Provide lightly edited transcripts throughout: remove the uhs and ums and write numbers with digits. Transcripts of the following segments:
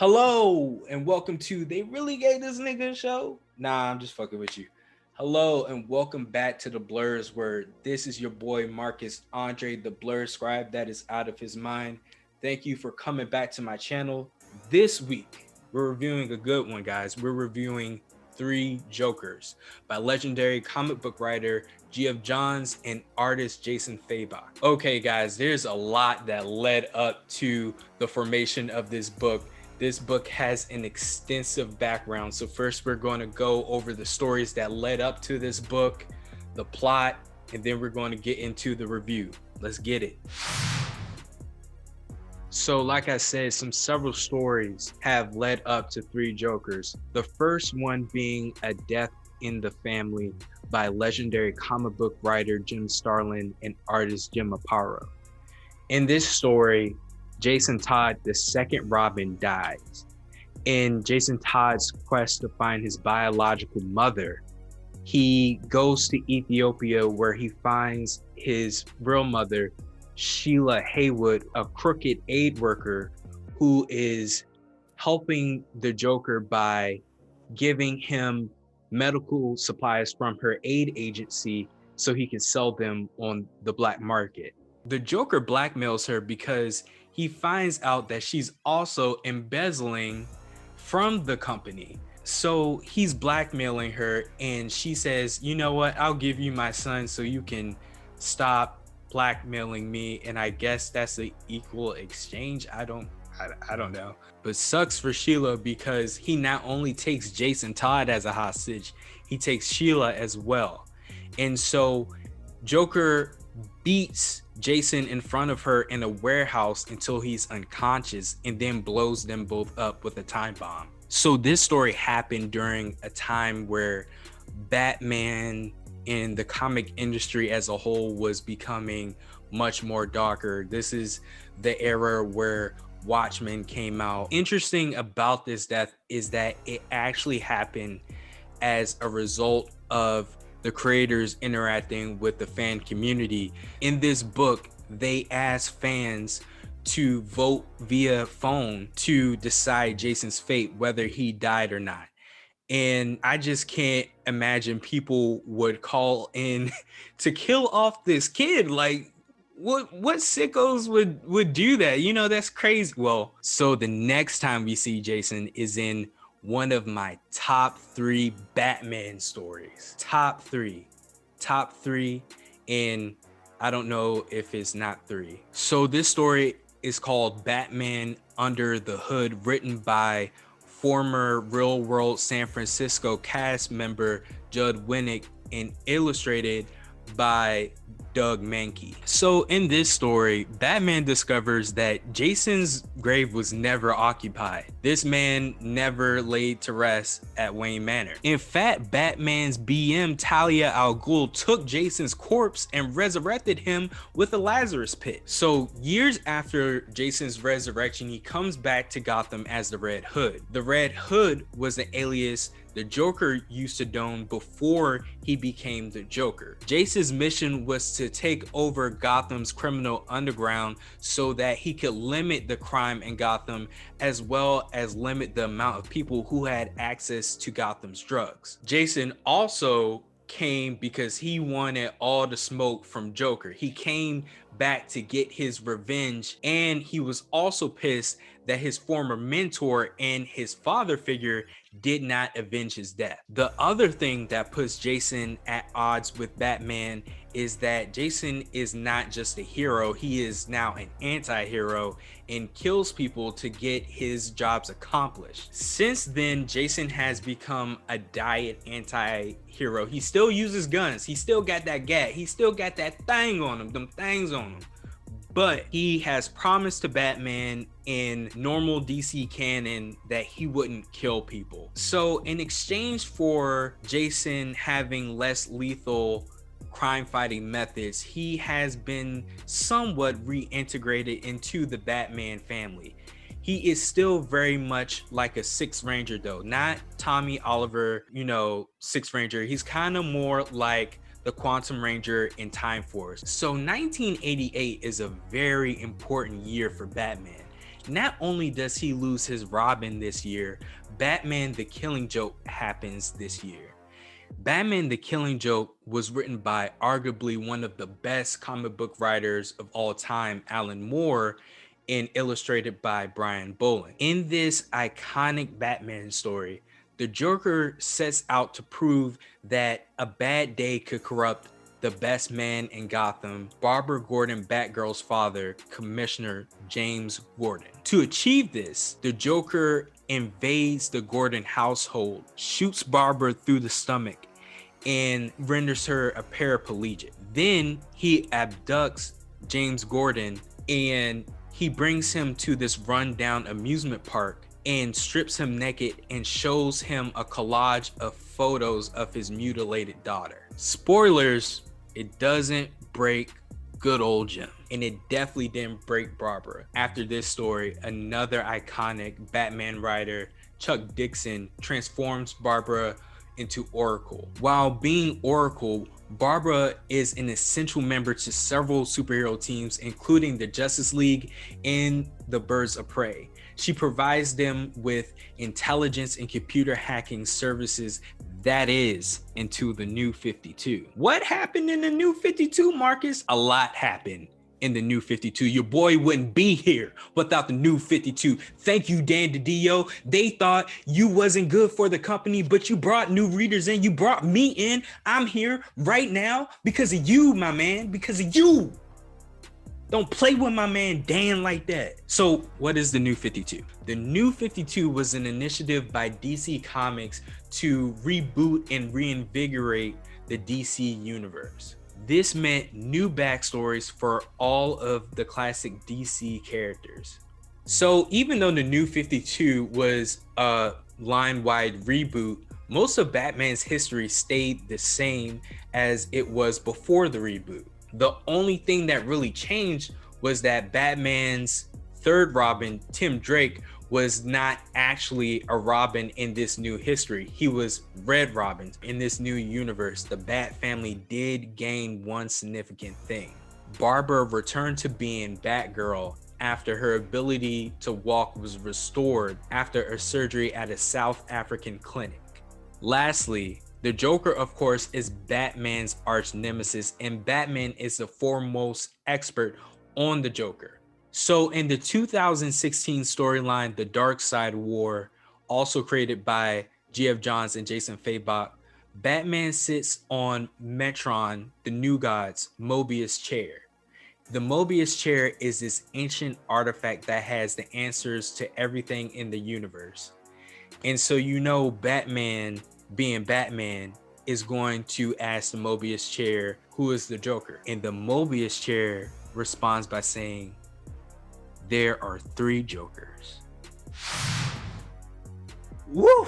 Hello and welcome to They Really Gave This Nigga a Show? Nah, I'm just fucking with you. Hello and welcome back to the Blurs Word. This is your boy Marcus Andre, the Blur Scribe that is out of his mind. Thank you for coming back to my channel. This week, we're reviewing a good one, guys. We're reviewing Three Jokers by legendary comic book writer Geoff and artist Jason Fabok. Okay, guys, there's a lot that led up to the formation of this book. This book has an extensive background. So first we're going to go over the stories that led up to this book, the plot, and then we're going to get into the review. Let's get it. So like I said, several stories have led up to Three Jokers. The first one being A Death in the Family by legendary comic book writer Jim Starlin and artist Jim Aparo. In this story, Jason Todd, the second Robin, dies. In Jason Todd's quest to find his biological mother, he goes to Ethiopia where he finds his real mother, Sheila Haywood, a crooked aid worker who is helping the Joker by giving him medical supplies from her aid agency so he can sell them on the black market. The Joker blackmails her because he finds out that she's also embezzling from the company. So he's blackmailing her and she says, you know what, I'll give you my son so you can stop blackmailing me. And I guess that's an equal exchange. I don't know. But sucks for Sheila because he not only takes Jason Todd as a hostage, he takes Sheila as well. And so Joker beats Jason in front of her in a warehouse until he's unconscious and then blows them both up with a time bomb. So this story happened during a time where Batman in the comic industry as a whole was becoming much more darker. This is the era where Watchmen came out. Interesting about this death is that it actually happened as a result of the creators interacting with the fan community. In this book, they asked fans to vote via phone to decide Jason's fate, whether he died or not. And I just can't imagine people would call in to kill off this kid. Like, what sickos would do that? You know, that's crazy. Well, so the next time we see Jason is in one of my top 3 Batman stories. Top three, and I don't know if it's not 3. So this story is called Batman Under the Hood, written by former Real World San Francisco cast member Judd Winnick and illustrated by Doug Mankey. So in this story, Batman discovers that Jason's grave was never occupied. This man never laid to rest at Wayne Manor. In fact, Batman's BM Talia al Ghul took Jason's corpse and resurrected him with a Lazarus pit. So years after Jason's resurrection, he comes back to Gotham as the Red Hood. The Red Hood was an alias the Joker used to don before he became the Joker. Jason's mission was to take over Gotham's criminal underground so that he could limit the crime in Gotham, as well as limit the amount of people who had access to Gotham's drugs. Jason also came because he wanted all the smoke from Joker. He came back to get his revenge, and he was also pissed that his former mentor and his father figure did not avenge his death. The other thing that puts Jason at odds with Batman is that Jason is not just a hero, he is now an anti-hero and kills people to get his jobs accomplished. Since then, Jason has become a diet anti-hero. He still uses guns, he still got that gat, he still got that thing on him, them things on him. But he has promised to Batman in normal DC canon that he wouldn't kill people. So in exchange for Jason having less lethal crime fighting methods, he has been somewhat reintegrated into the Batman family. He is still very much like a Sixth Ranger though, not Tommy Oliver, you know, Sixth Ranger. He's kind of more like the Quantum Ranger in Time Force. So 1988 is a very important year for Batman. Not only does he lose his Robin this year, Batman the Killing Joke happens this year. Batman the Killing Joke was written by arguably one of the best comic book writers of all time, Alan Moore, and illustrated by Brian Bolland. In this iconic Batman story, the Joker sets out to prove that a bad day could corrupt the best man in Gotham, Barbara Gordon Batgirl's father, Commissioner James Gordon. To achieve this, the Joker invades the Gordon household, shoots Barbara through the stomach, and renders her a paraplegic. Then he abducts James Gordon and he brings him to this rundown amusement park and strips him naked and shows him a collage of photos of his mutilated daughter. Spoilers, it doesn't break good old Jim. And it definitely didn't break Barbara. After this story, another iconic Batman writer, Chuck Dixon, transforms Barbara into Oracle. While being Oracle, Barbara is an essential member to several superhero teams, including the Justice League and the Birds of Prey. She provides them with intelligence and computer hacking services, that is, into the New 52. What happened in the New 52, Marcus? A lot happened in the New 52. Your boy wouldn't be here without the New 52. Thank you, Dan DiDio. They thought you wasn't good for the company, but you brought new readers in. You brought me in. I'm here right now because of you, my man, because of you. Don't play with my man Dan like that. So what is the New 52? The New 52 was an initiative by DC Comics to reboot and reinvigorate the DC universe. This meant new backstories for all of the classic DC characters. So even though the New 52 was a line-wide reboot, most of Batman's history stayed the same as it was before the reboot. The only thing that really changed was that Batman's third Robin, Tim Drake, was not actually a Robin in this new history. He was Red Robin. In this new universe, the Bat family did gain one significant thing. Barbara returned to being Batgirl after her ability to walk was restored after a surgery at a South African clinic. Lastly, the Joker, of course, is Batman's arch nemesis, and Batman is the foremost expert on the Joker. So in the 2016 storyline, The Dark Side War, also created by Geoff Johns and Jason Fabok, Batman sits on Metron, the New God's Mobius chair. The Mobius chair is this ancient artifact that has the answers to everything in the universe. And so you know Batman, being Batman, is going to ask the Mobius chair, who is the Joker? And the Mobius chair responds by saying, there are 3 Jokers. Woo!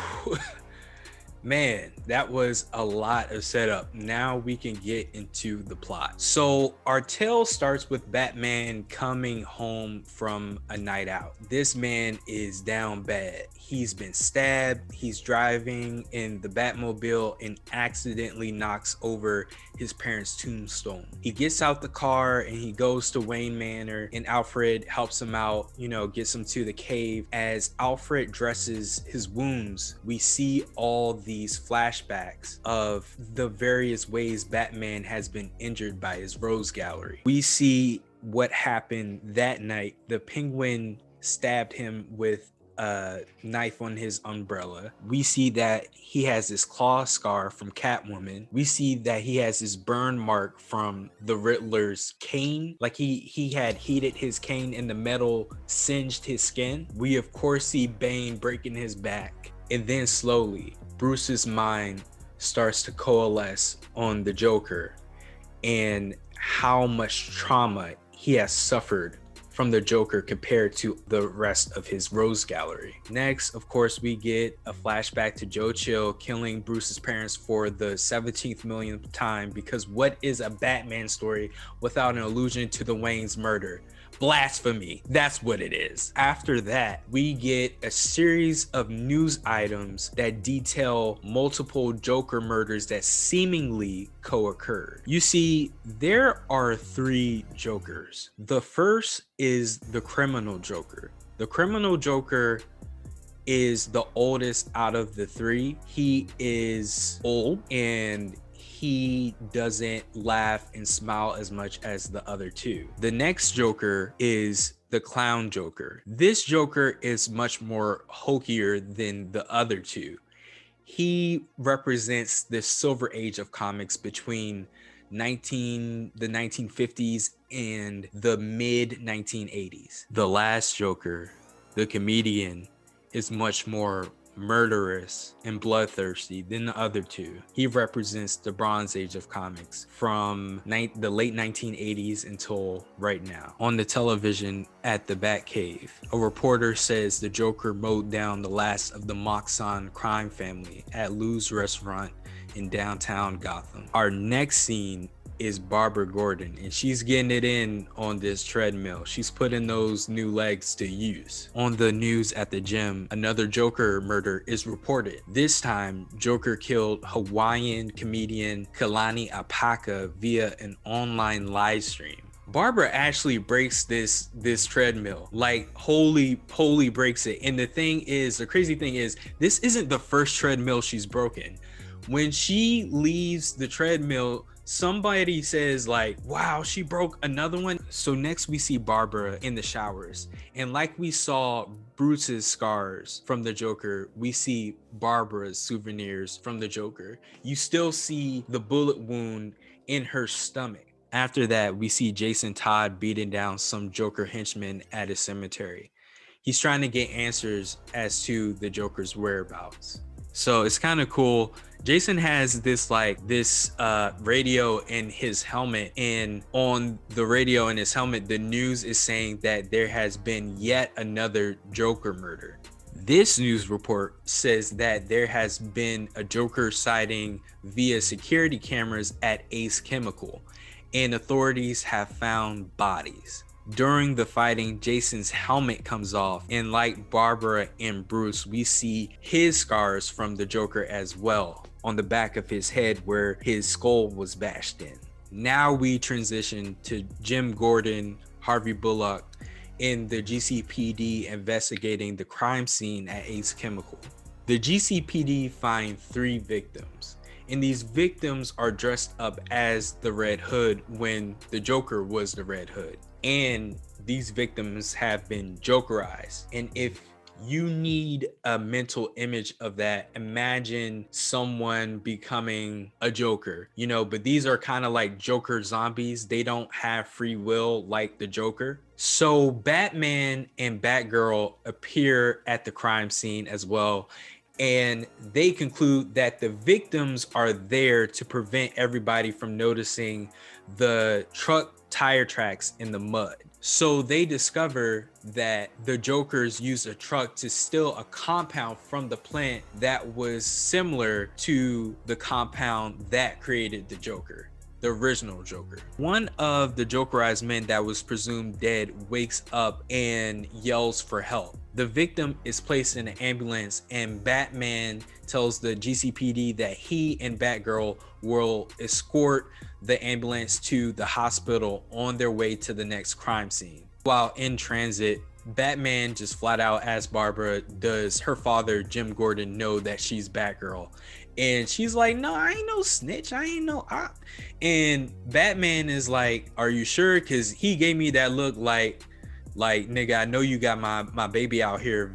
Man, that was a lot of setup. Now we can get into the plot. So our tale starts with Batman coming home from a night out. This man is down bad. He's been stabbed. He's driving in the Batmobile and accidentally knocks over his parents' tombstone. He gets out the car and he goes to Wayne Manor, and Alfred helps him out, gets him to the cave. As Alfred dresses his wounds, we see all these flashbacks of the various ways Batman has been injured by his Rose Gallery. We see what happened that night. The Penguin stabbed him with a knife on his umbrella. We see that he has this claw scar from Catwoman. We see that he has this burn mark from the Riddler's cane, like he had heated his cane and the metal singed his skin. We of course see Bane breaking his back, and then slowly Bruce's mind starts to coalesce on the Joker and how much trauma he has suffered from the Joker compared to the rest of his Rose Gallery. Next, of course, we get a flashback to Joe Chill killing Bruce's parents for the 17th millionth time, because what is a Batman story without an allusion to the Wayne's murder? Blasphemy, that's what it is. After that, we get a series of news items that detail multiple Joker murders that seemingly co-occurred. You see, there are 3 Jokers. The first is the criminal Joker. The criminal Joker is the oldest out of the three. He is old and he doesn't laugh and smile as much as the other two. The next Joker is the clown Joker. This Joker is much more hokier than the other two. He represents the silver age of comics between the 1950s and the mid 1980s. The last Joker, the comedian, is much more murderous and bloodthirsty than the other two. He represents the Bronze Age of comics from the late 1980s until right now. On the television at the Batcave, a reporter says the Joker mowed down the last of the Moxon crime family at Lou's restaurant in downtown Gotham. Our next scene is Barbara Gordon, and she's getting it in on this treadmill. She's putting those new legs to use. On the news at the gym, another Joker murder is reported. This time, Joker killed Hawaiian comedian Kalani Apaka via an online live stream. Barbara actually breaks this treadmill, like wholly breaks it. And the crazy thing is, this isn't the first treadmill she's broken. When she leaves the treadmill, somebody says like, wow, she broke another one. So next we see Barbara in the showers, and like we saw Bruce's scars from the Joker, we see Barbara's souvenirs from the Joker. You still see the bullet wound in her stomach. After that, we see Jason Todd beating down some Joker henchmen at a cemetery. He's trying to get answers as to the Joker's whereabouts. So it's kind of cool. Jason has this radio in his helmet, and on the radio in his helmet, the news is saying that there has been yet another Joker murder. This news report says that there has been a Joker sighting via security cameras at Ace Chemical, and authorities have found bodies. During the fighting, Jason's helmet comes off, and like Barbara and Bruce, we see his scars from the Joker as well on the back of his head where his skull was bashed in. Now we transition to Jim Gordon, Harvey Bullock, in the GCPD investigating the crime scene at Ace Chemical. The GCPD find 3 victims, and these victims are dressed up as the Red Hood when the Joker was the Red Hood. And these victims have been Jokerized. And if you need a mental image of that, imagine someone becoming a Joker, but these are kind of like Joker zombies. They don't have free will like the Joker. So Batman and Batgirl appear at the crime scene as well. And they conclude that the victims are there to prevent everybody from noticing the truck tire tracks in the mud. So they discover that the Jokers used a truck to steal a compound from the plant that was similar to the compound that created the Joker, the original Joker. One of the Jokerized men that was presumed dead wakes up and yells for help. The victim is placed in an ambulance, and Batman tells the GCPD that he and Batgirl will escort the ambulance to the hospital on their way to the next crime scene. While in transit, Batman just flat out asks Barbara, does her father, Jim Gordon, know that she's Batgirl? And she's like, no, I ain't no snitch. I ain't no op. And Batman is like, are you sure? Because he gave me that look like, nigga, I know you got my baby out here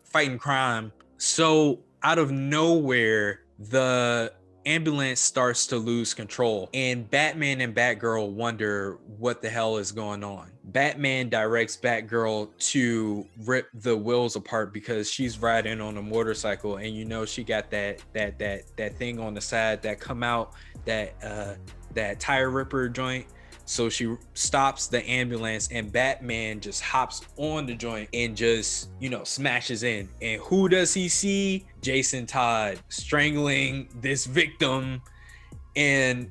fighting crime. So out of nowhere, the ambulance starts to lose control, and Batman and Batgirl wonder what the hell is going on. Batman directs Batgirl to rip the wheels apart because she's riding on a motorcycle, and she got that thing on the side that come out, that tire ripper joint. So she stops the ambulance, and Batman just hops on the joint and just, smashes in. And who does he see? Jason Todd strangling this victim. And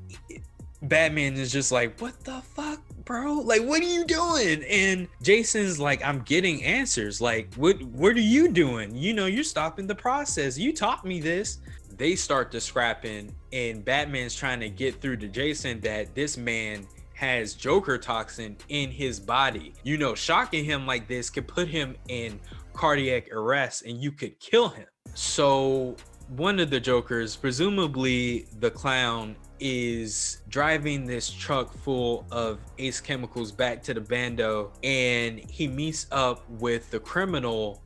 Batman is just like, what the fuck, bro? Like, what are you doing? And Jason's like, I'm getting answers. Like, what are you doing? You're stopping the process. You taught me this. They start to scrapping, and Batman's trying to get through to Jason that this man has Joker toxin in his body. You know, shocking him like this could put him in cardiac arrest and you could kill him. So one of the Jokers, presumably the clown, is driving this truck full of Ace chemicals back to the bando, and he meets up with the criminal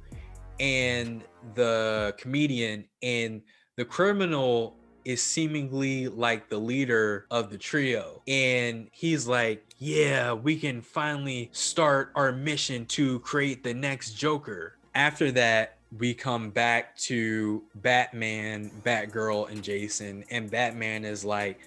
and the comedian, and the criminal is seemingly like the leader of the trio, and he's like, yeah, we can finally start our mission to create the next Joker. After that, we come back to Batman, Batgirl, and Jason, and Batman is like,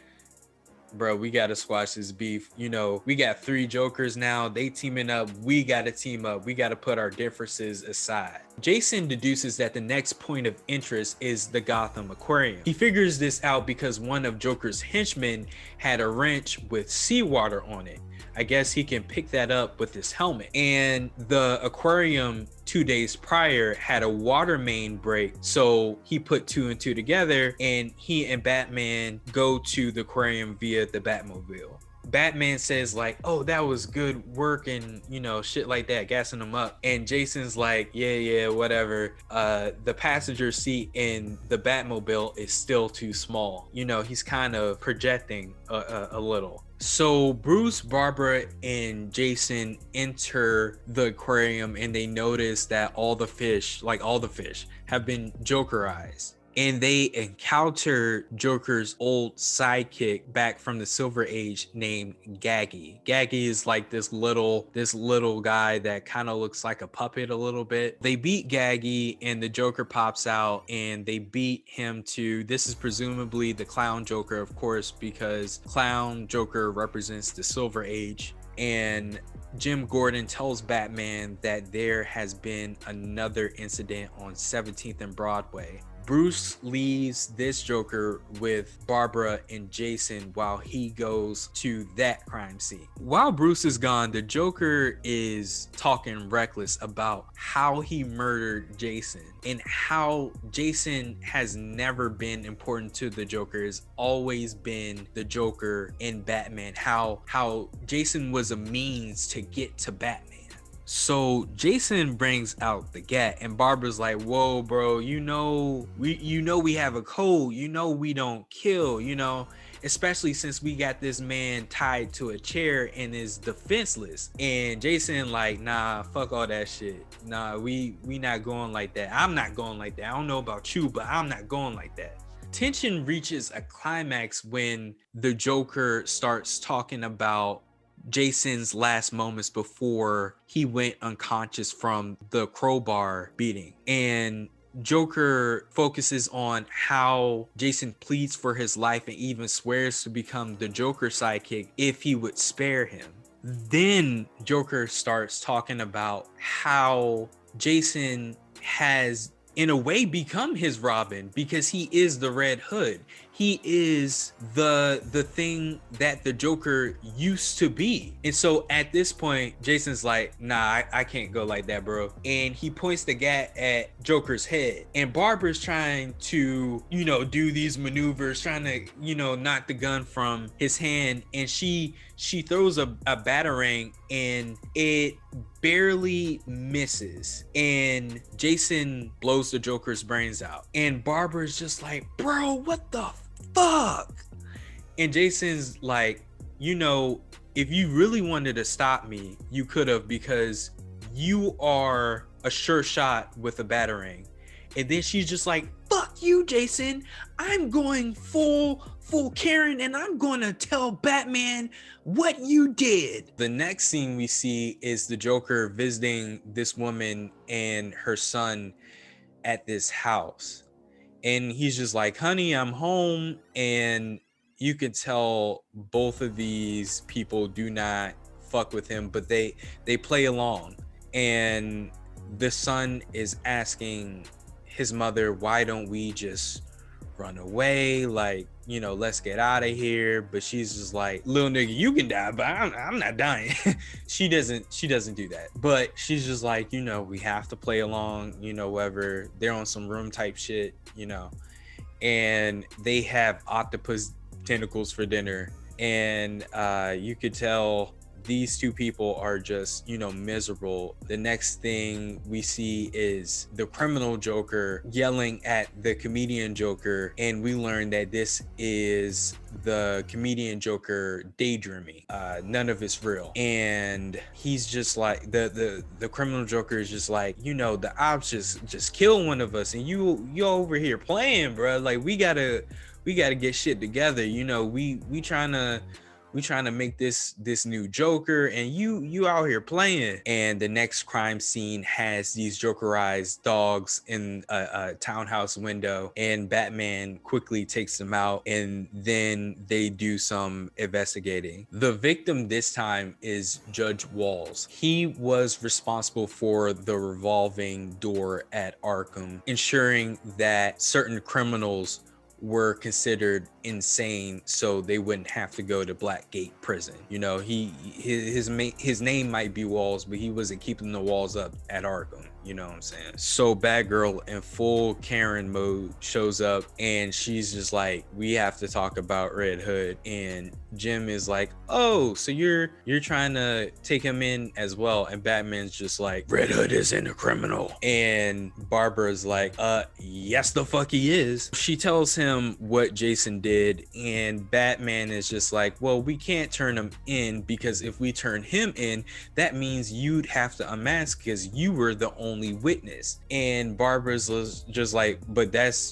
bro, we gotta squash this beef. You know, we got 3 Jokers now. They teaming up. We gotta team up. We gotta put our differences aside. Jason deduces that the next point of interest is the Gotham Aquarium. He figures this out because one of Joker's henchmen had a wrench with seawater on it. I guess he can pick that up with his helmet. And the aquarium 2 days prior had a water main break, so he put 2 and 2 together, and he and Batman go to the aquarium via the Batmobile. Batman says like, oh, that was good work, and you know, shit like that, gassing him up. And Jason's like, yeah, whatever. The passenger seat in the Batmobile is still too small. You know, he's kind of projecting a little. So Bruce, Barbara, and Jason enter the aquarium, and they notice that all the fish have been Jokerized. And they encounter Joker's old sidekick back from the Silver Age named Gaggy. Gaggy is like this little guy that kind of looks like a puppet a little bit. They beat Gaggy, and the Joker pops out, and they beat him to, this is presumably the Clown Joker, of course, because Clown Joker represents the Silver Age. And Jim Gordon tells Batman that there has been another incident on 17th and Broadway. Bruce leaves this Joker with Barbara and Jason while he goes to that crime scene. While Bruce is gone, the Joker is talking reckless about how he murdered Jason and how Jason has never been important to the Joker, has always been the Joker in Batman, how Jason was a means to get to Batman. So Jason brings out the gat, and Barbara's like, whoa, bro, you know we have a code, you know we don't kill, you know, especially since we got this man tied to a chair and is defenseless. And Jason like, nah, fuck all that shit. Nah, we not going like that. I'm not going like that. I don't know about you, but I'm not going like that. Tension reaches a climax when the Joker starts talking about Jason's last moments before he went unconscious from the crowbar beating. And Joker focuses on how Jason pleads for his life and even swears to become the Joker sidekick if he would spare him. Then Joker starts talking about how Jason has in a way become his Robin because he is the Red Hood. He is the thing that the Joker used to be. And so at this point, Jason's like, nah, I can't go like that, bro. And he points the gat at Joker's head. And Barbara's trying to, you know, do these maneuvers, trying to, you know, knock the gun from his hand. And she throws a batarang, and it barely misses, and Jason blows the Joker's brains out. And Barbara's just like, bro, what the fuck? And Jason's like, you know, if you really wanted to stop me, you could have, because you are a sure shot with a batarang. And then she's just like, fuck you, Jason. I'm going full Karen, and I'm going to tell Batman what you did. The next scene we see is the Joker visiting this woman and her son at this house. And he's just like, honey, I'm home. And you can tell both of these people do not fuck with him, but they play along. And the son is asking his mother, why don't we just run away? Like, you know, let's get out of here. But she's just like, little nigga, you can die, but I'm not dying. she doesn't do that. But she's just like, you know, we have to play along, you know, whatever. They're on some room type shit, you know. And they have octopus tentacles for dinner. and you could tell these two people are just, you know, miserable. The next thing we see is the criminal Joker yelling at the comedian Joker, and we learn that this is the comedian Joker daydreaming. None of it's real. And he's just like, the criminal Joker is just like, you know, the ops just kill one of us, and you over here playing, bro. Like, we gotta get shit together. You know, we trying to make this new Joker, and you out here playing. And the next crime scene has these Jokerized dogs in a townhouse window, and Batman quickly takes them out, and then they do some investigating. The victim this time is Judge Walls. He was responsible for the revolving door at Arkham, ensuring that certain criminals were considered insane so they wouldn't have to go to Blackgate prison. You know, his name might be Walls, but he wasn't keeping the walls up at Arkham. You know what I'm saying? So Batgirl in full Karen mode shows up, and she's just like, we have to talk about Red Hood. And Jim is like, oh, so you're trying to take him in as well. And Batman's just like, Red Hood isn't a criminal. And Barbara's like, yes the fuck he is. She tells him what Jason did, and Batman is just like, well, we can't turn him in, because if we turn him in, that means you'd have to unmask, because you were the only witness. And Barbara's just like, but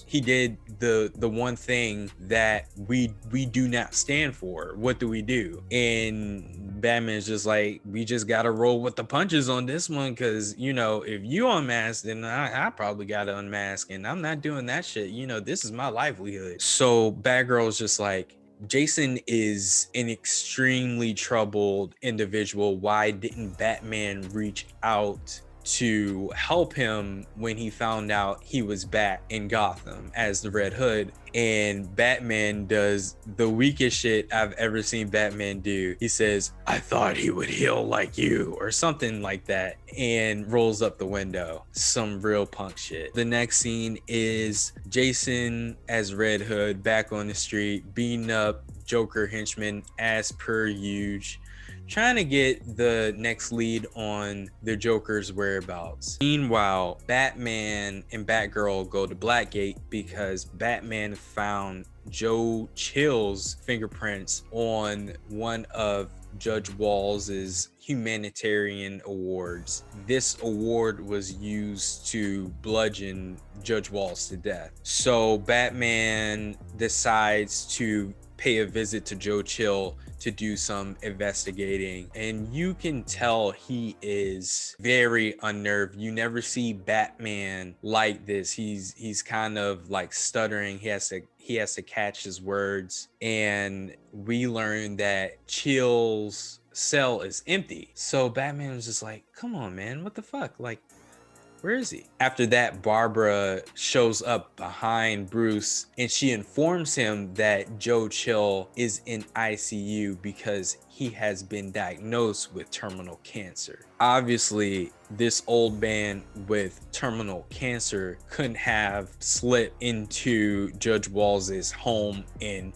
he did the one thing that we do not stand for. What do we do? And Batman's just like, we just gotta roll with the punches on this one, because, you know, if you unmask, then I probably gotta unmask, and I'm not doing that shit. You know, this is my livelihood. So Batgirl's just like, Jason is an extremely troubled individual. Why didn't Batman reach out to help him when he found out he was back in Gotham as the Red Hood? And Batman does the weakest shit I've ever seen Batman do. He says, I thought he would heal like you, or something like that, and rolls up the window. Some real punk shit. The next scene is Jason as Red Hood back on the street, beating up Joker henchmen as per usual, trying to get the next lead on the Joker's whereabouts. Meanwhile, Batman and Batgirl go to Blackgate because Batman found Joe Chill's fingerprints on one of Judge Walls's humanitarian awards. This award was used to bludgeon Judge Walls to death. So Batman decides to pay a visit to Joe Chill to do some investigating, and you can tell he is very unnerved. You never see Batman like this. He's kind of like stuttering. He has to catch his words, and we learn that Chill's cell is empty. So Batman was just like, come on, man, what the fuck? Like, where is he? After that, Barbara shows up behind Bruce, and she informs him that Joe Chill is in ICU because he has been diagnosed with terminal cancer. Obviously, this old man with terminal cancer couldn't have slipped into Judge Walls's home and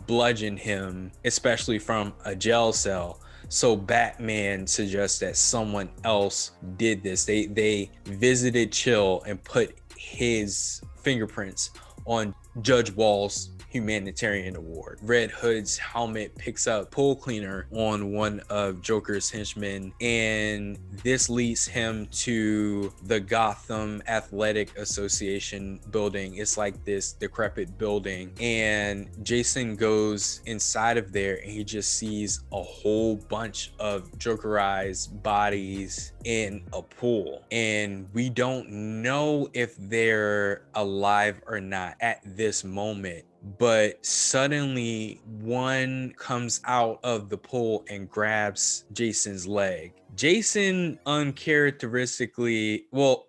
bludgeoned him, especially from a jail cell. So Batman suggests that someone else did this. They visited Chill and put his fingerprints on Judge Wall's humanitarian award. Red Hood's helmet picks up pool cleaner on one of Joker's henchmen, and this leads him to the Gotham Athletic Association building. It's like this decrepit building, and Jason goes inside of there, and he just sees a whole bunch of Jokerized bodies in a pool, and we don't know if they're alive or not at this moment. But suddenly one comes out of the pool and grabs Jason's leg. Jason uncharacteristically, well,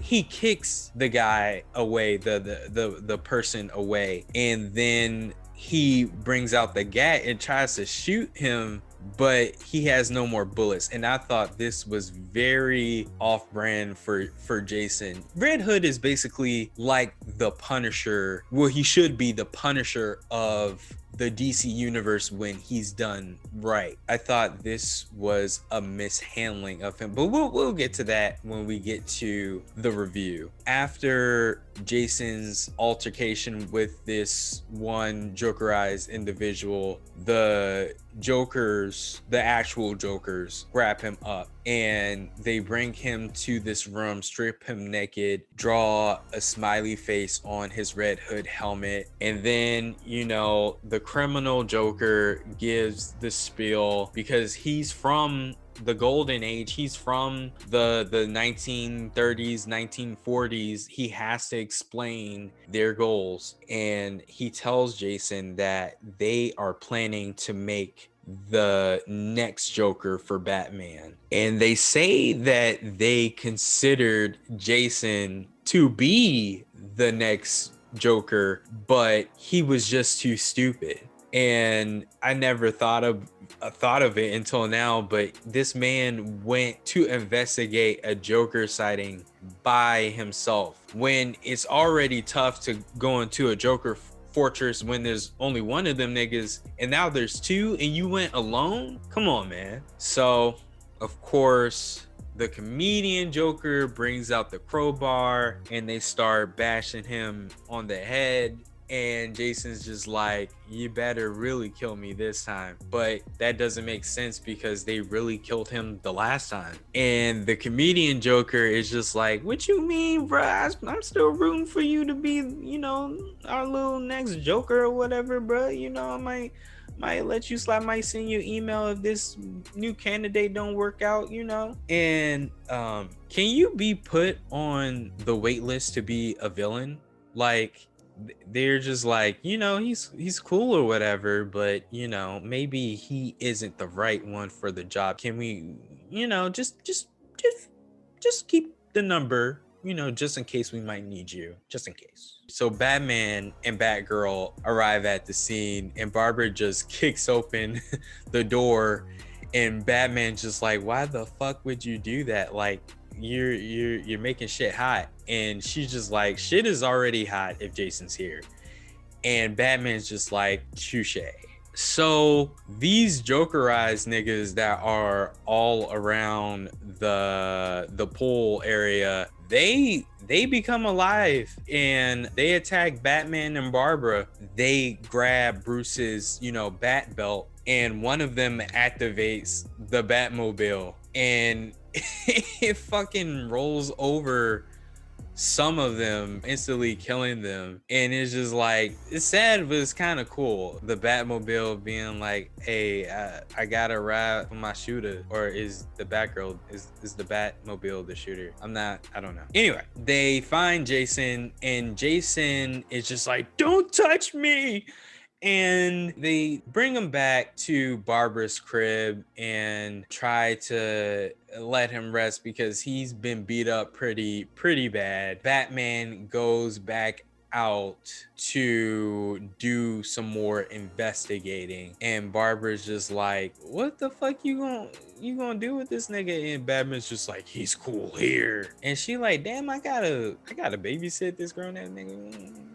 he kicks the guy away, the person away, and then he brings out the gat and tries to shoot him, but he has no more bullets. And I thought this was very off-brand for Jason. Red Hood is basically like the Punisher. Well, he should be the Punisher of the DC universe when he's done right. I thought this was a mishandling of him, but we'll get to that when we get to the review. After Jason's altercation with this one Jokerized individual, the actual Jokers grab him up and they bring him to this room, strip him naked, draw a smiley face on his Red Hood helmet, and then, you know, the criminal Joker gives the spiel because he's from the golden age. He's from the 1930s, 1940s. He has to explain their goals, and he tells Jason that they are planning to make the next Joker for Batman. And they say that they considered Jason to be the next Joker, but he was just too stupid. And I never thought of it until now, but this man went to investigate a Joker sighting by himself when it's already tough to go into a Joker fortress when there's only one of them niggas, and now there's two and you went alone. Come on, man. So of course the comedian Joker brings out the crowbar and they start bashing him on the head. And Jason's just like, you better really kill me this time. But that doesn't make sense because they really killed him the last time. And the comedian Joker is just like, what you mean, bruh? I'm still rooting for you to be, you know, our little next Joker or whatever, bruh. You know, I might let you slide, might send you an email if this new candidate don't work out, you know. And can you be put on the wait list to be a villain? Like, they're just like, you know, he's cool or whatever, but you know, maybe he isn't the right one for the job. Can we, you know, just keep the number, you know, just in case we might need you, just in case. So Batman and Batgirl arrive at the scene and Barbara just kicks open the door and Batman's just like, why the fuck would you do that? Like, you're making shit hot. And she's just like, shit is already hot if Jason's here. And Batman's just like, touche. So these Jokerized niggas that are all around the pool area, they become alive and they attack Batman and Barbara. They grab Bruce's, you know, bat belt, and one of them activates the Batmobile and it fucking rolls over some of them, instantly killing them. And it's just like, it's sad, but it's kind of cool. The Batmobile being like, hey, I gotta ride for my shooter. Or is the Batgirl, is the Batmobile the shooter? I don't know. Anyway, they find Jason and Jason is just like, don't touch me. And they bring him back to Barbara's crib and try to let him rest because he's been beat up pretty bad. Batman goes back out to do some more investigating, and Barbara's just like, what the fuck you gonna do with this nigga? And Batman's just like, he's cool here. And she like, damn, I gotta babysit this grown ass nigga.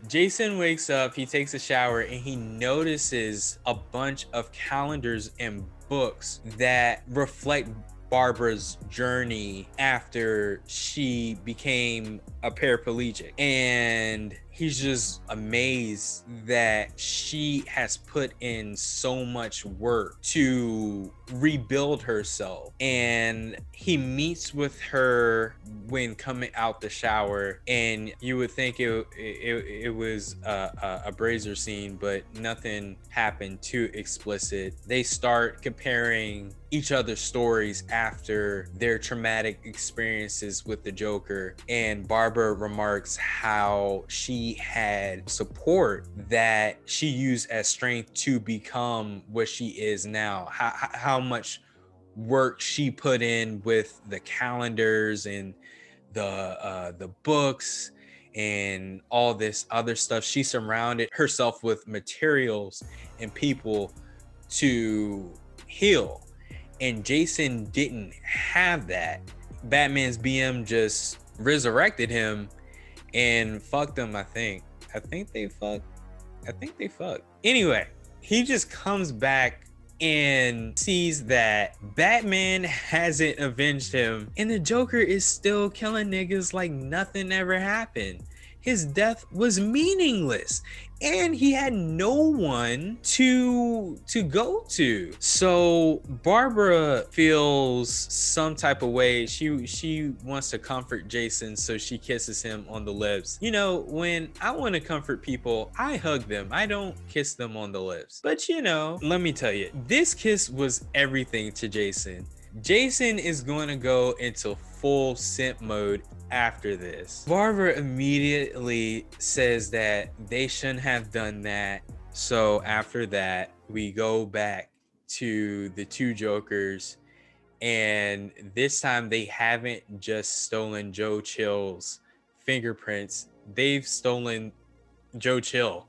Jason wakes up, he takes a shower, and he notices a bunch of calendars and books that reflect Barbara's journey after she became a paraplegic. And he's just amazed that she has put in so much work to rebuild herself. And he meets with her when coming out the shower, and you would think it was a brazier scene, but nothing happened too explicit. They start comparing each other's stories after their traumatic experiences with the Joker, and Barbara remarks how she had support that she used as strength to become what she is now. How much work she put in with the calendars and the books and all this other stuff. She surrounded herself with materials and people to heal. And Jason didn't have that. Batman's BM just resurrected him and fucked him, I think. I think they fucked. Anyway, he just comes back and sees that Batman hasn't avenged him, and the Joker is still killing niggas like nothing ever happened. His death was meaningless, and he had no one to go to. So Barbara feels some type of way. She wants to comfort Jason, so she kisses him on the lips. You know, when I want to comfort people, I hug them. I don't kiss them on the lips. But you know, let me tell you, this kiss was everything to Jason. Jason is going to go into full simp mode after this. Barbara immediately says that they shouldn't have done that. So after that, we go back to the two Jokers, and this time they haven't just stolen Joe Chill's fingerprints, they've stolen Joe Chill.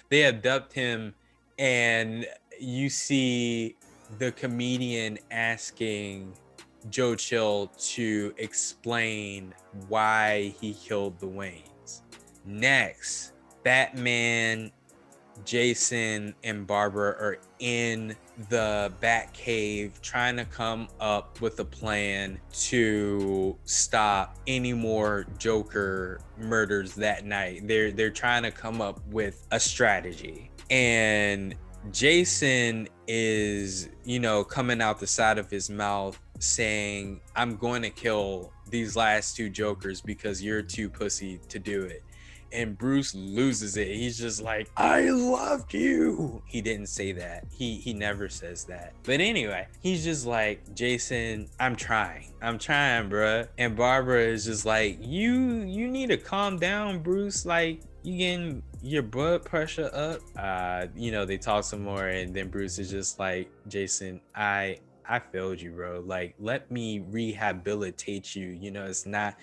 They abduct him, and you see the comedian asking Joe Chill to explain why he killed the Waynes. Next, Batman, Jason, and Barbara are in the Batcave trying to come up with a plan to stop any more Joker murders that night. They're trying to come up with a strategy. And Jason is, you know, coming out the side of his mouth saying, I'm going to kill these last two Jokers because you're too pussy to do it. And Bruce loses it. He's just like, I loved you. He didn't say that. He never says that. But anyway, he's just like, Jason, I'm trying, bruh. And Barbara is just like, you need to calm down, Bruce. Like, you getting your blood pressure up. You know, they talk some more, and then Bruce is just like, Jason, I failed you, bro. Like, let me rehabilitate you. You know, it's not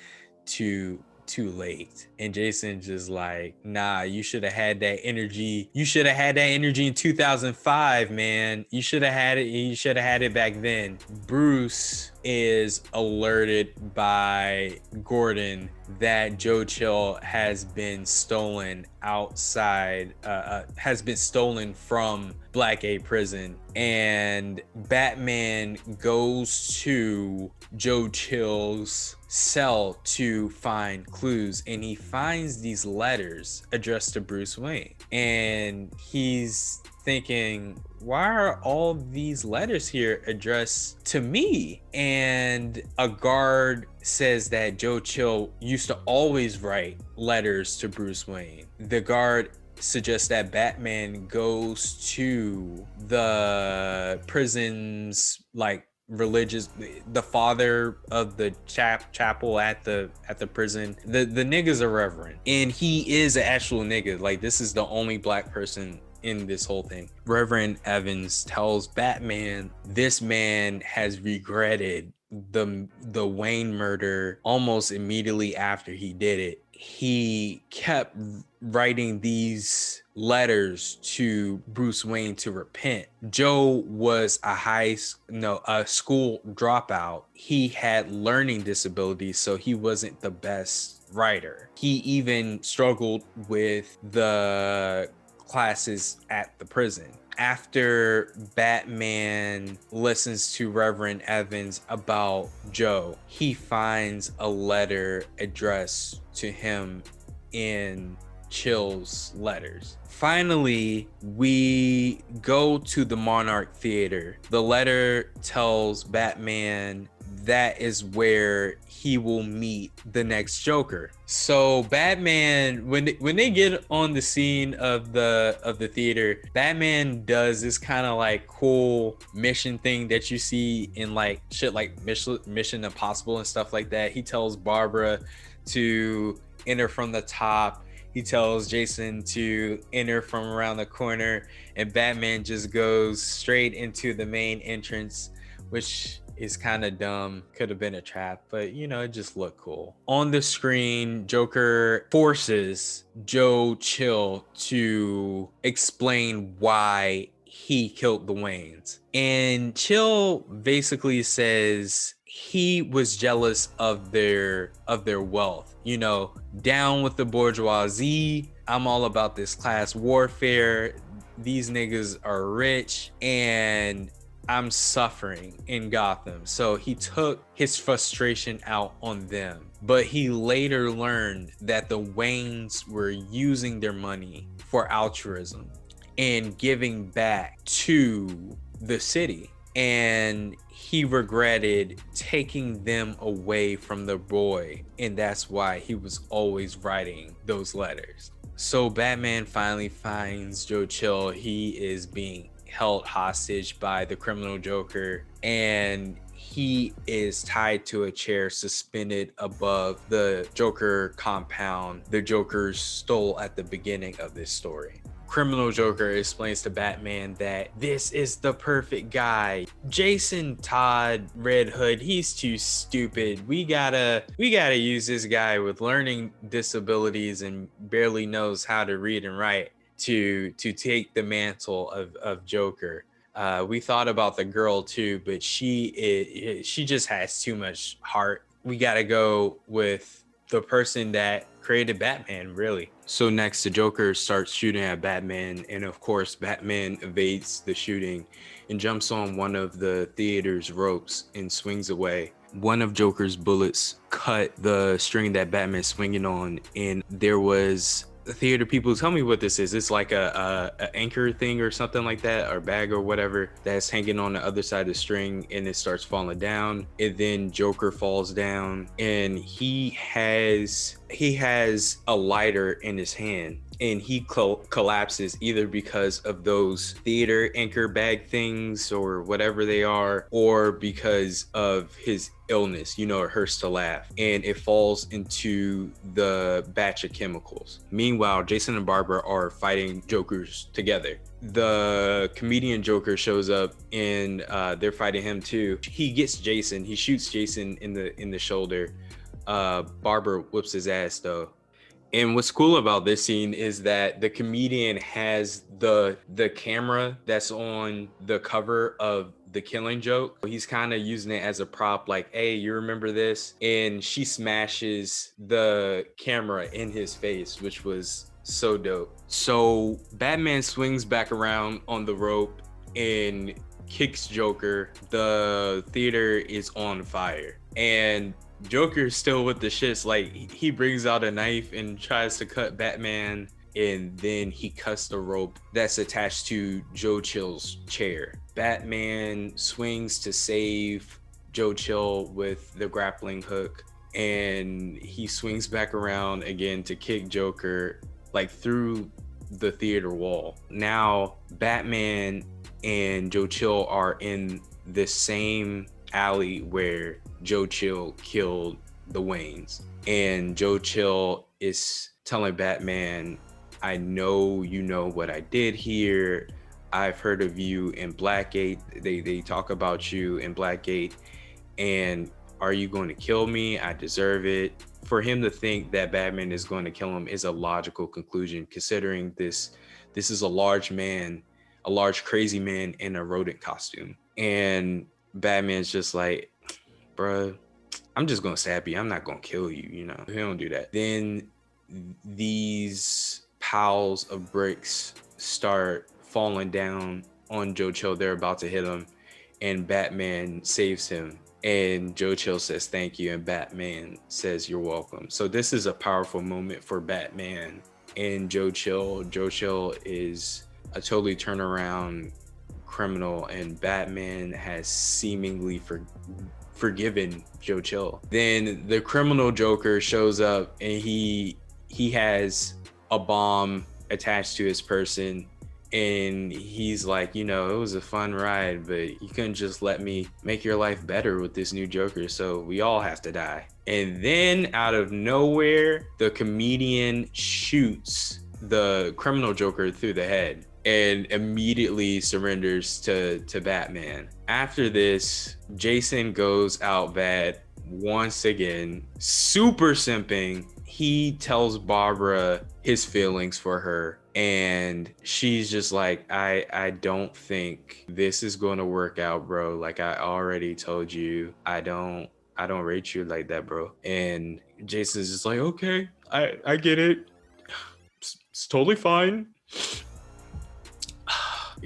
too late. And Jason just like, nah, you should have had that energy. You should have had that energy in 2005, man. You should have had it back then. Bruce is alerted by Gordon that Joe Chill has been stolen outside, has been stolen from Black A prison, and Batman goes to Joe Chill's cell to find clues, and he finds these letters addressed to Bruce Wayne, and he's thinking, why are all these letters here addressed to me? And a guard says that Joe Chill used to always write letters to Bruce Wayne. The guard suggests that Batman goes to the prison's like religious, the father of the chapel at the prison. The nigga's a reverend, and he is an actual nigga. Like, this is the only black person in this whole thing. Reverend Evans tells Batman this man has regretted the Wayne murder almost immediately after he did it. He kept writing these letters to Bruce Wayne to repent. Joe was a school dropout. He had learning disabilities, so he wasn't the best writer. He even struggled with the classes at the prison. After Batman listens to Reverend Evans about Joe, he finds a letter addressed to him in Chill's letters. Finally, we go to the Monarch Theater. The letter tells Batman that is where he will meet the next Joker. So Batman, when they get on the scene of the theater, Batman does this kind of like cool mission thing that you see in like shit like Mission Impossible and stuff like that. He tells Barbara to enter from the top. He tells Jason to enter from around the corner, and Batman just goes straight into the main entrance, which is kind of dumb. Could have been a trap, but you know, it just looked cool. On the screen, Joker forces Joe Chill to explain why he killed the Waynes. And Chill basically says he was jealous of their wealth. You know, down with the bourgeoisie. I'm all about this class warfare. these niggas are rich and I'm suffering in Gotham. So he took his frustration out on them. But he later learned that the Waynes were using their money for altruism and giving back to the city. And he regretted taking them away from the boy. And that's why he was always writing those letters. So Batman finally finds Joe Chill. He is being held hostage by the criminal Joker, and he is tied to a chair suspended above the Joker compound the Joker stole at the beginning of this story. Criminal Joker explains to Batman that this is the perfect guy. Jason Todd Red Hood, he's too stupid. We gotta use this guy with learning disabilities and barely knows how to read and write to take the mantle of Joker. We thought about the girl too, but she just has too much heart. We gotta go with the person that created Batman, really. So next, the Joker starts shooting at Batman, and of course, Batman evades the shooting and jumps on one of the theater's ropes and swings away. One of Joker's bullets cut the string that Batman's swinging on, and there was theater people, tell me what this is. It's like a anchor thing or something like that, or bag or whatever, that's hanging on the other side of the string, and it starts falling down. And then Joker falls down, and he has a lighter in his hand, and he collapses either because of those theater anchor bag things or whatever they are, or because of his illness. It hurts to laugh, and it falls into the batch of chemicals. Meanwhile, Jason and Barbara are fighting Jokers together. The comedian Joker shows up, and they're fighting him too. He gets Jason. He shoots Jason in the shoulder. Barbara whoops his ass though. And what's cool about this scene is that the comedian has the camera that's on the cover of The Killing Joke. He's kind of using it as a prop, like, hey, you remember this? And she smashes the camera in his face, which was so dope. So Batman swings back around on the rope and kicks Joker. The theater is on fire, and Joker's still with the shits. Like, he brings out a knife and tries to cut Batman, and then he cuts the rope that's attached to Joe Chill's chair. Batman swings to save Joe Chill with the grappling hook, and he swings back around again to kick Joker like through the theater wall. Now Batman and Joe Chill are in the same alley where Joe Chill killed the Waynes, and Joe Chill is telling Batman, I know you know what I did here. I've heard of you in Blackgate. They talk about you in Blackgate, and are you going to kill me? I deserve it. For him to think that Batman is going to kill him is a logical conclusion, considering this is a large crazy man in a rodent costume. And Batman's just like, bruh, I'm just gonna stab you. I'm not gonna kill you, He don't do that. Then these piles of bricks start falling down on Joe Chill. They're about to hit him, and Batman saves him. And Joe Chill says thank you, and Batman says you're welcome. So this is a powerful moment for Batman and Joe Chill. Joe Chill is a totally turnaround criminal, and Batman has seemingly forgiven Joe Chill. Then the criminal Joker shows up, and he has a bomb attached to his person, and he's like, it was a fun ride, but you couldn't just let me make your life better with this new Joker, so we all have to die. And then out of nowhere, the comedian shoots the criminal Joker through the head and immediately surrenders to Batman. After this, Jason goes out bad once again, super simping. He tells Barbara his feelings for her, and she's just like, I don't think this is going to work out, bro. Like, I already told you, I don't rate you like that, bro. And Jason's just like, okay, I get it. It's totally fine.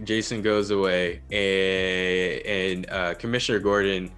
Jason goes away, and Commissioner Gordon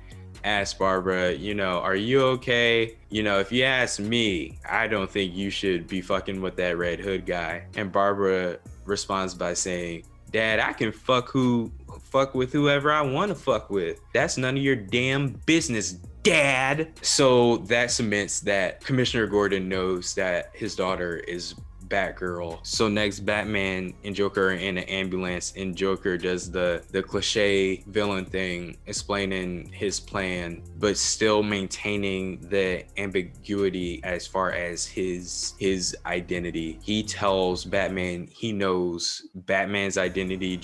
asks Barbara, are you okay? If you ask me, I don't think you should be fucking with that Red Hood guy. And Barbara responds by saying, Dad, I can fuck with whoever I want to fuck with. That's none of your damn business, Dad. So that cements that Commissioner Gordon knows that his daughter is Batgirl. So next, Batman and Joker are in an ambulance, and Joker does the cliche villain thing, explaining his plan, but still maintaining the ambiguity as far as his identity. He tells Batman he knows Batman's identity,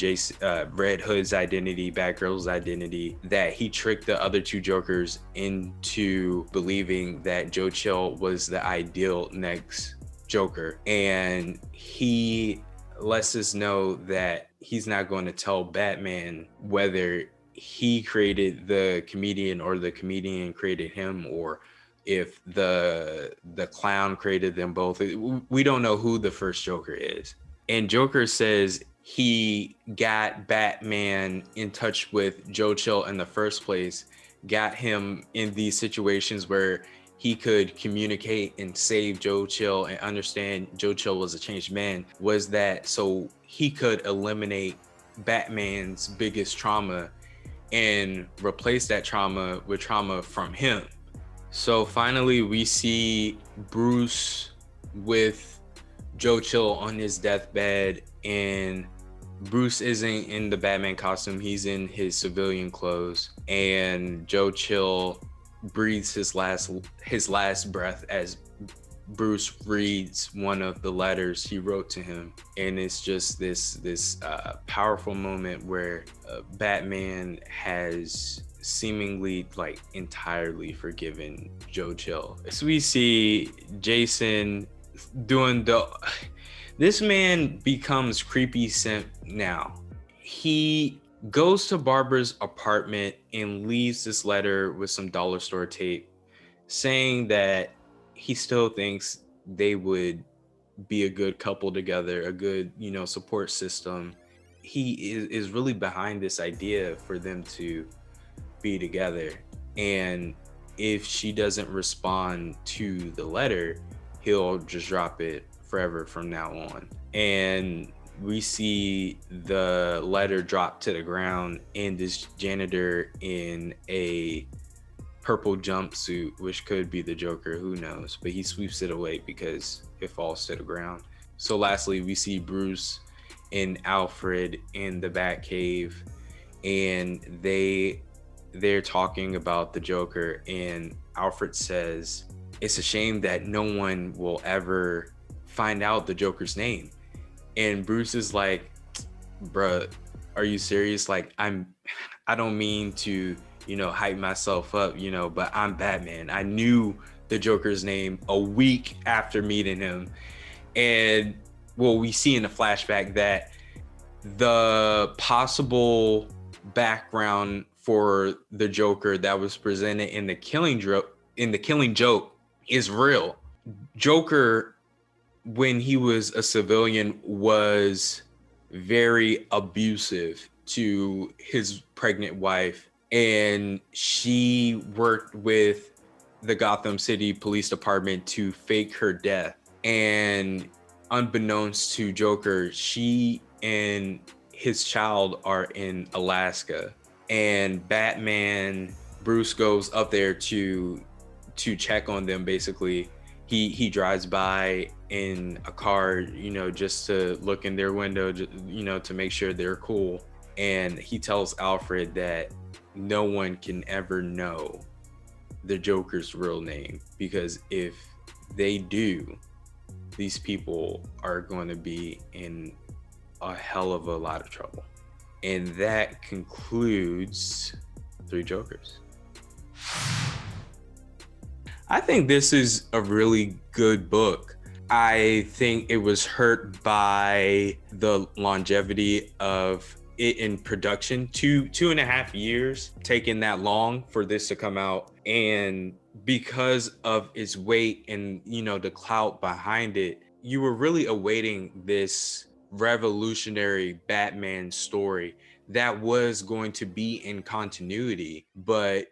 Red Hood's identity, Batgirl's identity, that he tricked the other two Jokers into believing that Joe Chill was the ideal next Joker, and he lets us know that he's not going to tell Batman whether he created the comedian or the comedian created him, or if the clown created them both. We don't know who the first Joker is. And Joker says he got Batman in touch with Joe Chill in the first place, got him in these situations where he could communicate and save Joe Chill and understand Joe Chill was a changed man, was that so he could eliminate Batman's biggest trauma and replace that trauma with trauma from him. So finally we see Bruce with Joe Chill on his deathbed, and Bruce isn't in the Batman costume, he's in his civilian clothes, and Joe Chill breathes his last breath as Bruce reads one of the letters he wrote to him. And it's just this powerful moment where Batman has seemingly like entirely forgiven Joe Chill. So we see Jason doing this man becomes creepy simp now. He goes to Barbara's apartment and leaves this letter with some dollar store tape saying that he still thinks they would be a good couple together, a good, support system. He is really behind this idea for them to be together. And if she doesn't respond to the letter, he'll just drop it forever from now on. And we see the letter drop to the ground, and this janitor in a purple jumpsuit, which could be the Joker, who knows, but he sweeps it away because it falls to the ground. So lastly, we see Bruce and Alfred in the Batcave, and they're talking about the Joker, and Alfred says it's a shame that no one will ever find out the Joker's name. And Bruce is like, bruh, are you serious? Like, I don't mean to, hype myself up, but I'm Batman. I knew the Joker's name a week after meeting him. And well, we see in the flashback that the possible background for the Joker that was presented in the Killing Joke is real. Joker, when he was a civilian, was very abusive to his pregnant wife, and she worked with the Gotham City Police Department to fake her death. And unbeknownst to Joker, she and his child are in Alaska, and Bruce goes up there to check on them. Basically, he drives by in a car, just to look in their window, to make sure they're cool. And he tells Alfred that no one can ever know the Joker's real name, because if they do, these people are going to be in a hell of a lot of trouble. And that concludes Three Jokers. I think this is a really good book. I think it was hurt by the longevity of it in production. Two and a half years, taking that long for this to come out. And because of its weight and, the clout behind it, you were really awaiting this revolutionary Batman story that was going to be in continuity, but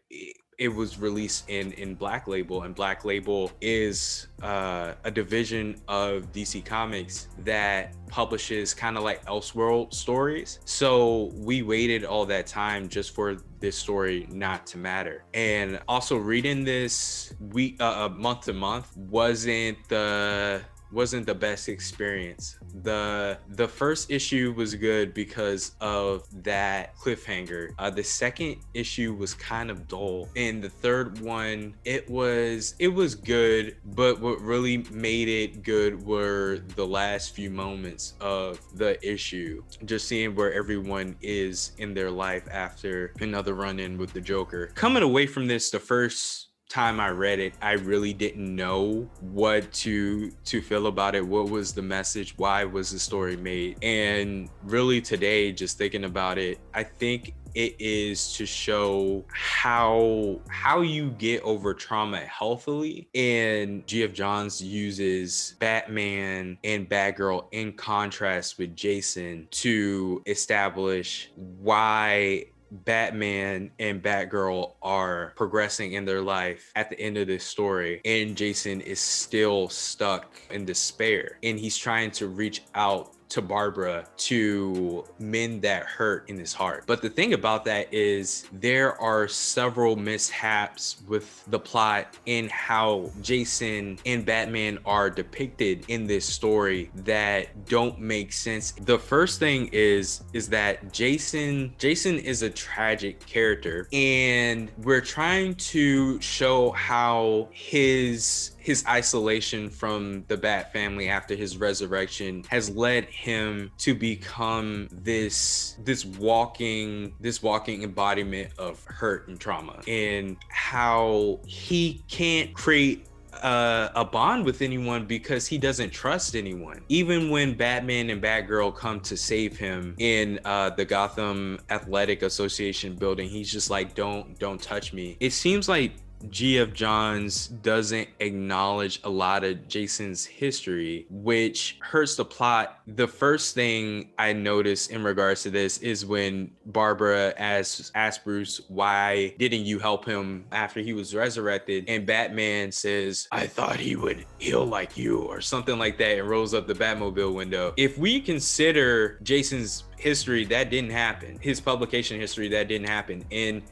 it was released in Black Label, and Black Label is a division of DC Comics that publishes kind of like Elseworld stories. So we waited all that time just for this story not to matter. And also reading this week, month to month, wasn't the best experience. The first issue was good because of that cliffhanger. The second issue was kind of dull, and the third one, it was good, but what really made it good were the last few moments of the issue. Just seeing where everyone is in their life after another run-in with the Joker. Coming away from this, the first time I read it, I really didn't know what to feel about it. What was the message? Why was the story made? And really today, just thinking about it, I think it is to show how you get over trauma healthily. And Geoff Johns uses Batman and Batgirl in contrast with Jason to establish why Batman and Batgirl are progressing in their life at the end of this story, and Jason is still stuck in despair, and he's trying to reach out to Barbara to mend that hurt in his heart. But the thing about that is there are several mishaps with the plot in how Jason and Batman are depicted in this story that don't make sense. The first thing is that Jason is a tragic character, and we're trying to show how his isolation from the Bat family after his resurrection has led him to become this walking embodiment of hurt and trauma, and how he can't create a bond with anyone because he doesn't trust anyone. Even when Batman and Batgirl come to save him in the Gotham Athletic Association building, he's just like, don't touch me. It seems like Geoff Johns doesn't acknowledge a lot of Jason's history, which hurts the plot. The first thing I noticed in regards to this is when Barbara asked Bruce, why didn't you help him after he was resurrected? And Batman says, I thought he would heal like you, or something like that, and rolls up the Batmobile window. If we consider Jason's history, that didn't happen. His publication history, that didn't happen. And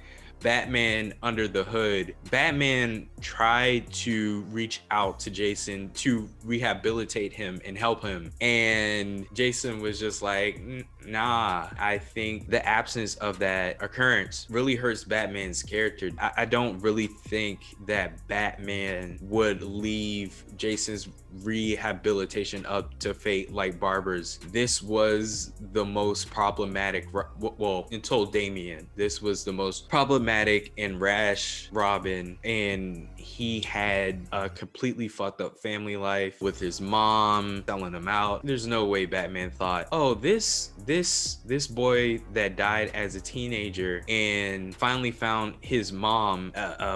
Batman Under the Hood, Batman tried to reach out to Jason to rehabilitate him and help him, and Jason was just like, nah. I think the absence of that occurrence really hurts Batman's character. I don't really think that Batman would leave Jason's rehabilitation up to fate like Barbara's. This was the most problematic, well, until Damian, this was the most problematic and rash Robin, and he had a completely fucked up family life with his mom selling him out. There's no way Batman thought, oh, this boy that died as a teenager and finally found his mom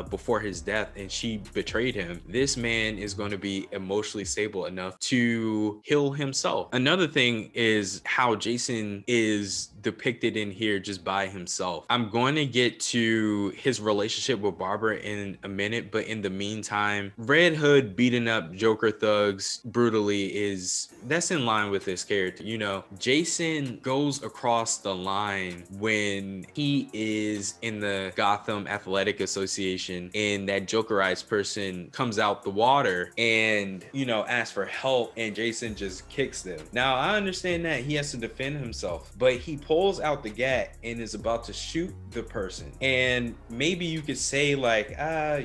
before his death, and she betrayed him, this man is going to be emotionally stable enough to heal himself. Another thing is how Jason is depicted in here just by himself. I'm going to get to his relationship with Barbara in a minute, but in the meantime, Red Hood beating up Joker thugs brutally that's in line with this character. You know, Jason goes across the line when he is in the Gotham Athletic Association and that Jokerized person comes out the water and, you know, asks for help, and Jason just kicks them. Now, I understand that he has to defend himself, but he pulls out the gat and is about to shoot the person. And maybe you could say like,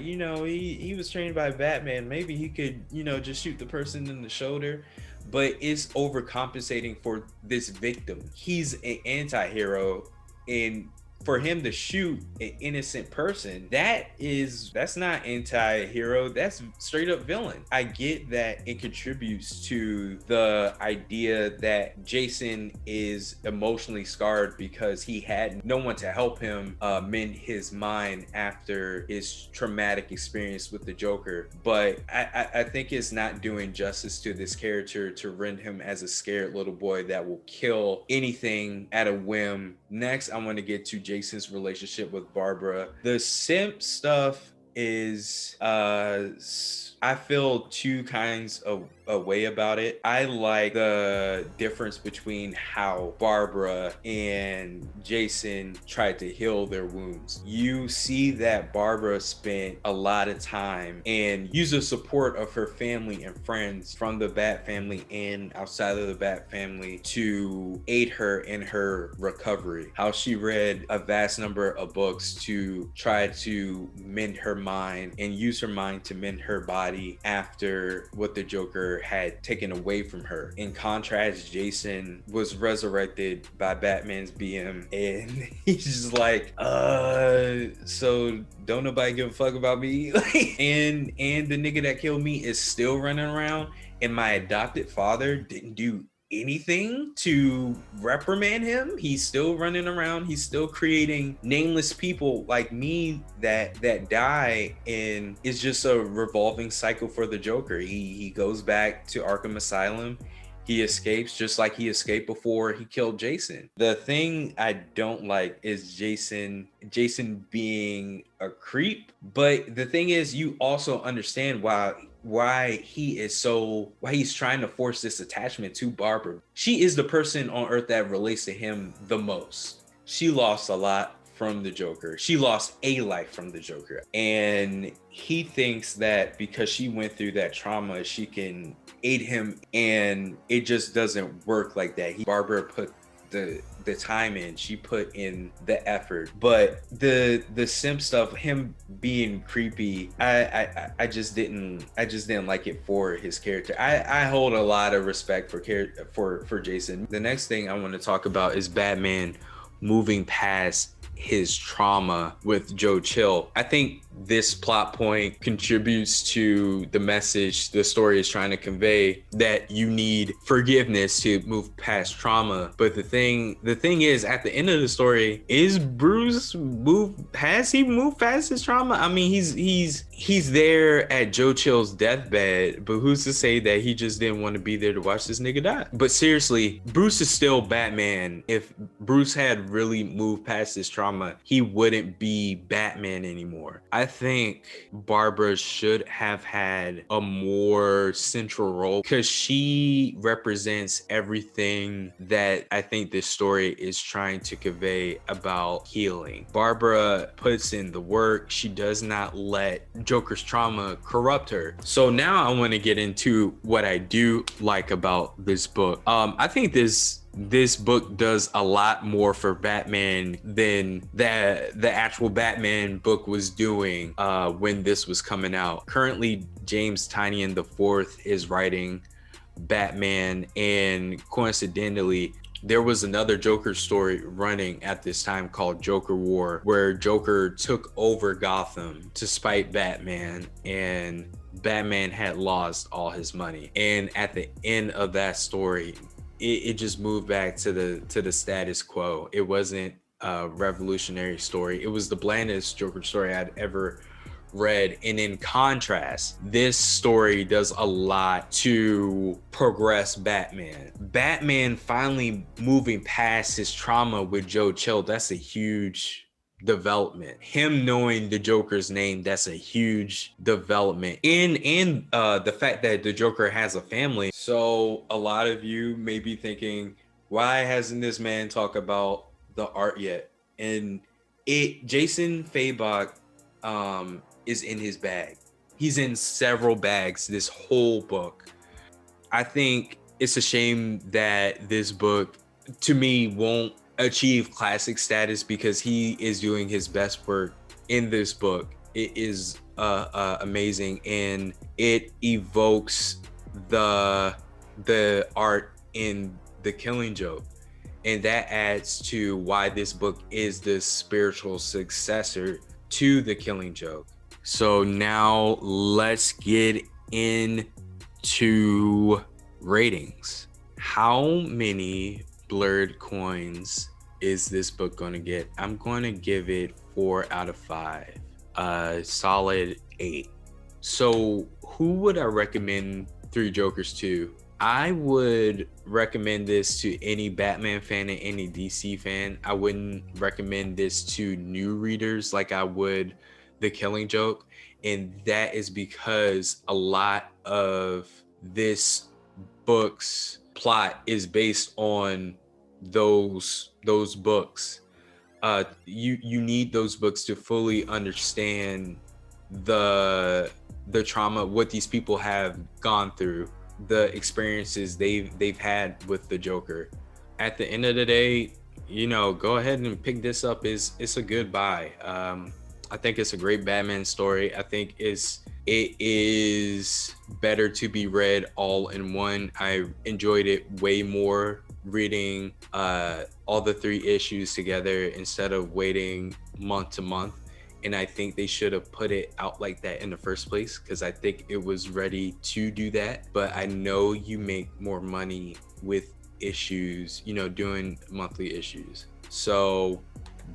you know, he was trained by Batman, maybe he could, you know, just shoot the person in the shoulder, but it's overcompensating for this victim. He's an anti-hero, and for him to shoot an innocent person, that's not anti-hero, that's straight up villain. I get that it contributes to the idea that Jason is emotionally scarred because he had no one to help him mend his mind after his traumatic experience with the Joker. But I think it's not doing justice to this character to render him as a scared little boy that will kill anything at a whim. Next, I want to get to Jason's relationship with Barbara. The simp stuff is I feel two kinds of a way about it. I like the difference between how Barbara and Jason tried to heal their wounds. You see that Barbara spent a lot of time and used the support of her family and friends from the Bat family and outside of the Bat family to aid her in her recovery. How she read a vast number of books to try to mend her mind and use her mind to mend her body after what the Joker had taken away from her. In contrast, Jason was resurrected by Batman's BM, and he's just like, so don't nobody give a fuck about me? and the nigga that killed me is still running around, and my adopted father didn't do anything to reprimand him. He's still running around, he's still creating nameless people like me that die, and it's just a revolving cycle for the Joker. He goes back to Arkham Asylum, he escapes just like he escaped before he killed Jason. The thing I don't like is Jason being a creep, but the thing is, you also understand why he's trying to force this attachment to Barbara. She is the person on earth that relates to him the most. She lost a lot from the Joker. She lost a life from the Joker. And he thinks that because she went through that trauma, she can aid him, and it just doesn't work like that. Barbara put the time in, she put in the effort, but the simp stuff, him being creepy, I just didn't like it for his character. I hold a lot of respect for Jason. The next thing I want to talk about is Batman moving past his trauma with Joe Chill. I think this plot point contributes to the message the story is trying to convey, that you need forgiveness to move past trauma. But the thing is, at the end of the story, has he moved past his trauma? I mean, he's there at Joe Chill's deathbed, but who's to say that he just didn't want to be there to watch this nigga die? But seriously, Bruce is still Batman. If Bruce had really moved past his trauma, he wouldn't be Batman anymore. I think Barbara should have had a more central role because she represents everything that I think this story is trying to convey about healing. Barbara puts in the work. She does not let Joker's trauma corrupt her. So now I want to get into what I do like about this book. I think this book does a lot more for Batman than the actual Batman book was doing when this was coming out. Currently, James Tynion IV is writing Batman, and coincidentally, there was another Joker story running at this time called Joker War, where Joker took over Gotham to spite Batman, and Batman had lost all his money. And at the end of that story, it just moved back to the status quo. It wasn't a revolutionary story. It was the blandest Joker story I'd ever read. And in contrast, this story does a lot to progress Batman. Batman finally moving past his trauma with Joe Chill, that's a huge development. Him knowing the Joker's name, that's a huge development. And the fact that the Joker has a family. So a lot of you may be thinking, why hasn't this man talked about the art yet? And Jason Fabok is in his bag. He's in several bags this whole book. I think it's a shame that this book, to me, won't achieve classic status because he is doing his best work in this book. It is amazing, and it evokes the art in The Killing Joke. And that adds to why this book is the spiritual successor to The Killing Joke. So now let's get into ratings. How many blurred coins is this book going to get? I'm going to give it 4 out of 5. Solid 8. So who would I recommend Three Jokers to? I would recommend this to any Batman fan and any DC fan. I wouldn't recommend this to new readers like I would The Killing Joke. And that is because a lot of this book's plot is based on those books. You need those books to fully understand the trauma, what these people have gone through, the experiences they've had with the Joker. At the end of the day, go ahead and pick this up. It's a good buy. I think it's a great Batman story. I think it is better to be read all in one. I enjoyed it way more reading all the 3 issues together instead of waiting month to month. And I think they should have put it out like that in the first place, because I think it was ready to do that. But I know you make more money with issues, doing monthly issues. So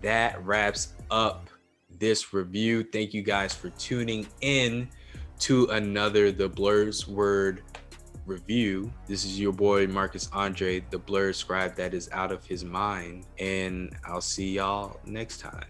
that wraps up this review. Thank you guys for tuning in to another The Blur's Word review. This is your boy Marcus Andre, the Blur Scribe that is out of his mind, and I'll see y'all next time.